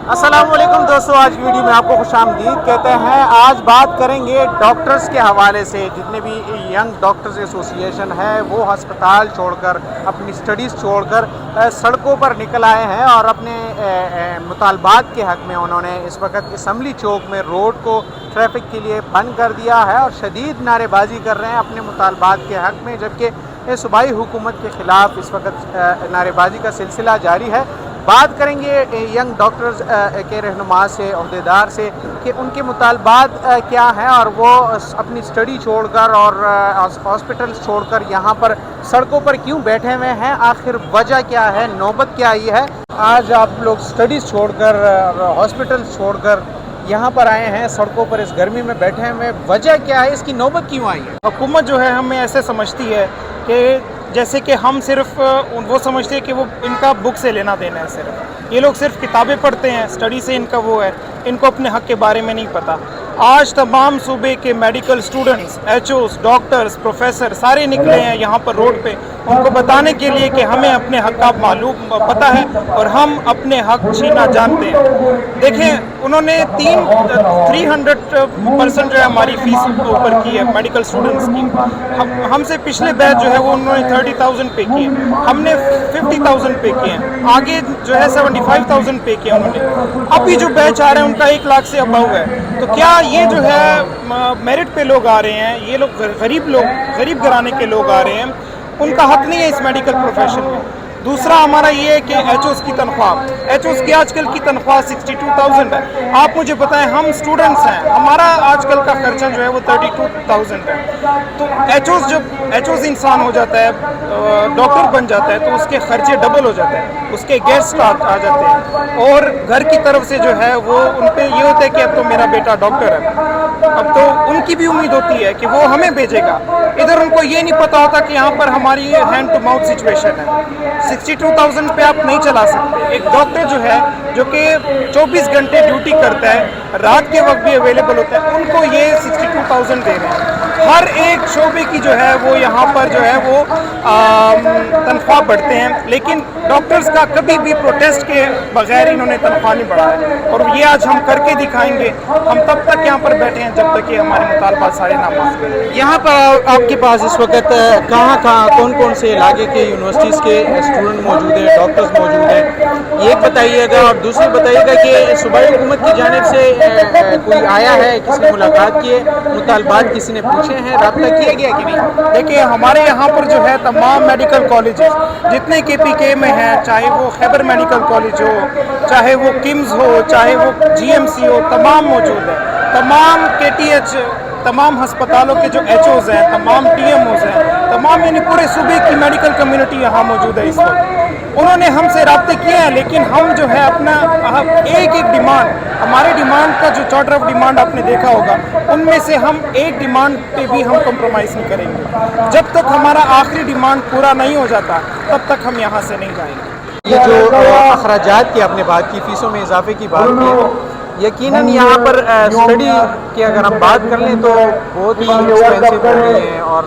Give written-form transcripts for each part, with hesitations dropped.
السلام علیکم دوستو، آج کی ویڈیو میں آپ کو خوش آمدید کہتے ہیں۔ آج بات کریں گے ڈاکٹرز کے حوالے سے۔ جتنے بھی ینگ ڈاکٹرز ایسوسی ایشن ہے وہ ہسپتال چھوڑ کر، اپنی سٹڈیز چھوڑ کر سڑکوں پر نکل آئے ہیں اور اپنے مطالبات کے حق میں انہوں نے اس وقت اسمبلی چوک میں روڈ کو ٹریفک کے لیے بند کر دیا ہے اور شدید نعرے بازی کر رہے ہیں اپنے مطالبات کے حق میں، جبکہ صوبائی حکومت کے خلاف اس وقت نعرے بازی کا سلسلہ جاری ہے۔ بات کریں گے ینگ ڈاکٹرز کے رہنما سے، عہدیدار سے، کہ ان کے مطالبات کیا ہیں اور وہ اپنی سٹڈی چھوڑ کر اور ہاسپٹل چھوڑ کر یہاں پر سڑکوں پر کیوں بیٹھے ہوئے ہیں، آخر وجہ کیا ہے، نوبت کیا آئی ہے۔ آج آپ لوگ سٹڈیز چھوڑ کر، ہاسپٹل چھوڑ کر یہاں پر آئے ہیں، سڑکوں پر اس گرمی میں بیٹھے ہوئے، وجہ کیا ہے، اس کی نوبت کیوں آئی ہے؟ حکومت جو ہے ہمیں ایسے سمجھتی ہے کہ جیسے کہ ہم صرف وہ سمجھتے ہیں کہ وہ ان کا بک سے لینا دینا ہے، صرف یہ لوگ صرف کتابیں پڑھتے ہیں، سٹڈی سے ان کا وہ ہے، ان کو اپنے حق کے بارے میں نہیں پتہ۔ آج تمام صوبے کے medical students, H Os, doctors, professor سارے نکلے ہیں یہاں پر روڈ پہ ان کو بتانے کے لیے کہ ہمیں اپنے حق کا معلوم پتہ ہے اور ہم اپنے حق چھینا جانتے ہیں۔ دیکھیں انہوں نے 300% جو ہے ہماری فیس اوپر کی ہے میڈیکل اسٹوڈنٹس کی۔ ہم سے پچھلے بیچ جو ہے وہ انہوں نے 30,000 پے کیے، ہم نے 50,000 پے کیے ہیں، آگے جو ہے 75,000 پے کیے انہوں نے۔ ابھی جو بیچ آ رہے ہیں ان کا 1 لاکھ سے ابو ہے۔ تو کیا یہ جو ہے میرٹ پہ لوگ آ رہے ہیں، یہ لوگ غریب گھرانے کے لوگ آ رہے ہیں، ان کا حق نہیں ہے اس میڈیکل پروفیشن میں۔ دوسرا ہمارا یہ ہے کہ ایچ اوز کی تنخواہ، ایچ اوز کی آج کل کی تنخواہ 62,000 ہے۔ آپ مجھے بتائیں، ہم اسٹوڈنٹس ہیں، ہمارا آج کل کا خرچہ جو ہے وہ 32,000 ہے۔ تو جب ایچ اوز انسان ہو جاتا ہے، ڈاکٹر بن جاتا ہے، تو اس کے خرچے ڈبل ہو جاتے ہیں، اس کے گیسٹ آ جاتے ہیں، اور گھر کی طرف سے جو ہے وہ ان پہ یہ ہوتا ہے کہ اب تو میرا بیٹا ڈاکٹر ہے، اب تو ان کی بھی امید ہوتی ہے کہ وہ ہمیں بھیجے گا۔ ادھر ان کو یہ نہیں پتا ہوتا کہ یہاں پر ہماری ہینڈ ٹو ماؤتھ سچویشن ہے۔ 62,000 پہ آپ نہیں چلا سکتے۔ ایک ڈاکٹر جو ہے جو کہ 24 گھنٹے ڈیوٹی کرتا ہے، رات کے وقت بھی اویلیبل ہوتا ہے، ان کو یہ 62,000 دے رہے ہیں۔ ہر ایک شعبے کی جو ہے وہ یہاں پر جو ہے وہ تنخواہ بڑھتے ہیں، لیکن ڈاکٹرز کا کبھی بھی پروٹیسٹ کے بغیر انہوں نے تنخواہ نہیں بڑھایا، اور یہ آج ہم کر کے دکھائیں گے۔ ہم تب تک یہاں پر بیٹھے ہیں جب تک کہ ہمارے مطالبات سارے نہ پاس کریں۔ یہاں پر آپ کے پاس اس وقت کہاں کون سے علاقے کے یونیورسٹیز کے اسٹوڈنٹ موجود ہیں، ڈاکٹرز موجود ہیں، یہ بتائیے گا، اور دوسری بتائیے گا کہ صوبائی حکومت کی جانب سے کوئی آیا ہے، کسی نے ملاقات کی ہے، مطالبات کسی نے پوچھے ہیں، رابطہ کیا گیا کہ نہیں؟ دیکھیے ہمارے یہاں پر جو ہے تمام میڈیکل کالجز جتنے کے پی کے میں ہیں، چاہے وہ خیبر میڈیکل کالج ہو، چاہے وہ کمز ہو، چاہے وہ جی ایم سی ہو، تمام موجود ہیں۔ تمام کے ٹی ایچ، تمام ہسپتالوں کے جو ایچ اوز ہیں، تمام ٹی ایم اوز ہیں، تمام یعنی پورے صوبے کی میڈیکل کمیونٹی یہاں موجود ہے اس وقت۔ انہوں نے ہم سے رابطے کیے ہیں، لیکن ہم جو ہے اپنا ایک ڈیمانڈ، ہمارے ڈیمانڈ کا جو چارٹر آف ڈیمانڈ آپ نے دیکھا ہوگا، ان میں سے ہم ایک ڈیمانڈ پہ بھی ہم کمپرومائز نہیں کریں گے۔ جب تک ہمارا آخری ڈیمانڈ پورا نہیں ہو جاتا تب تک ہم یہاں سے نہیں جائیں گے۔ یہ جو اخراجات کی آپ نے بات کی، فیسوں میں اضافے کی بات کی، یقیناً یہاں پر اسٹڈی کی اگر ہم بات کر لیں تو بہت ہی ایکسپینسو ہو رہی ہیں اور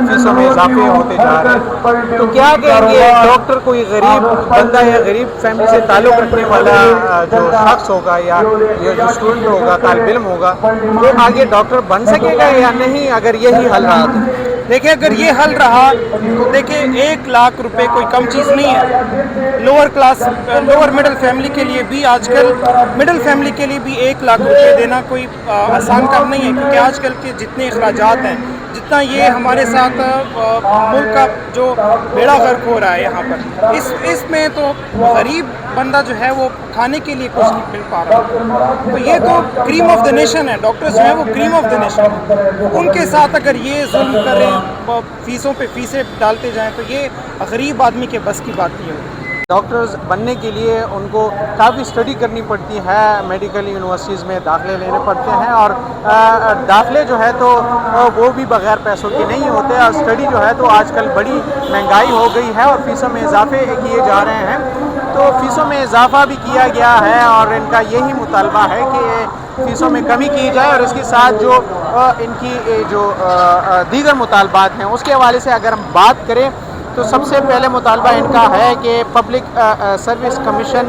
فیسوں میں اضافے ہوتے جا رہے ہیں۔ تو کیا کہیں گے ڈاکٹر کوئی غریب بندہ یا غریب فیملی سے تعلق رکھنے والا جو شخص ہوگا یا جو اسٹوڈنٹ ہوگا، طالب علم ہوگا، وہ آگے ڈاکٹر بن سکے گا یا نہیں اگر یہی حل رہا تو؟ دیکھیں اگر یہ حل رہا تو دیکھیں 1 لاکھ روپے کوئی کم چیز نہیں ہے۔ لوور مڈل فیملی کے لیے بھی آج کل، مڈل فیملی کے لیے بھی 1 لاکھ روپے دینا کوئی آسان کام نہیں ہے، کیونکہ آج کل کے جتنے اخراجات ہیں، جتنا یہ ہمارے ساتھ ملک کا جو بیڑا غرق ہو رہا ہے یہاں پر، اس میں تو غریب بندہ جو ہے وہ کھانے کے لیے کچھ نہیں مل پا رہا۔ تو یہ تو کریم آف دا نیشن ہے، ڈاکٹرز جو ہیں وہ کریم آف دا نیشن ہے، ان کے ساتھ اگر یہ ظلم کریں، فیسوں پہ فیسیں ڈالتے جائیں، تو یہ غریب آدمی کے بس کی بات نہیں ہوگی۔ ڈاکٹرز بننے کے لیے ان کو کافی اسٹڈی کرنی پڑتی ہے، میڈیکل یونیورسٹیز میں داخلے لینے پڑتے ہیں، اور داخلے جو ہے تو وہ بھی بغیر پیسوں کے نہیں ہوتے، اور اسٹڈی جو ہے تو آج کل بڑی مہنگائی ہو گئی ہے اور فیسوں میں اضافے کیے جا رہے ہیں۔ تو فیسوں میں اضافہ بھی کیا گیا ہے اور ان کا یہی مطالبہ ہے کہ فیسوں میں کمی کی جائے، اور اس کے ساتھ جو ان کی جو دیگر مطالبات ہیں اس کے حوالے سے اگر ہم بات کریں تو سب سے پہلے مطالبہ ان کا ہے کہ پبلک سروس کمیشن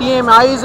TMIs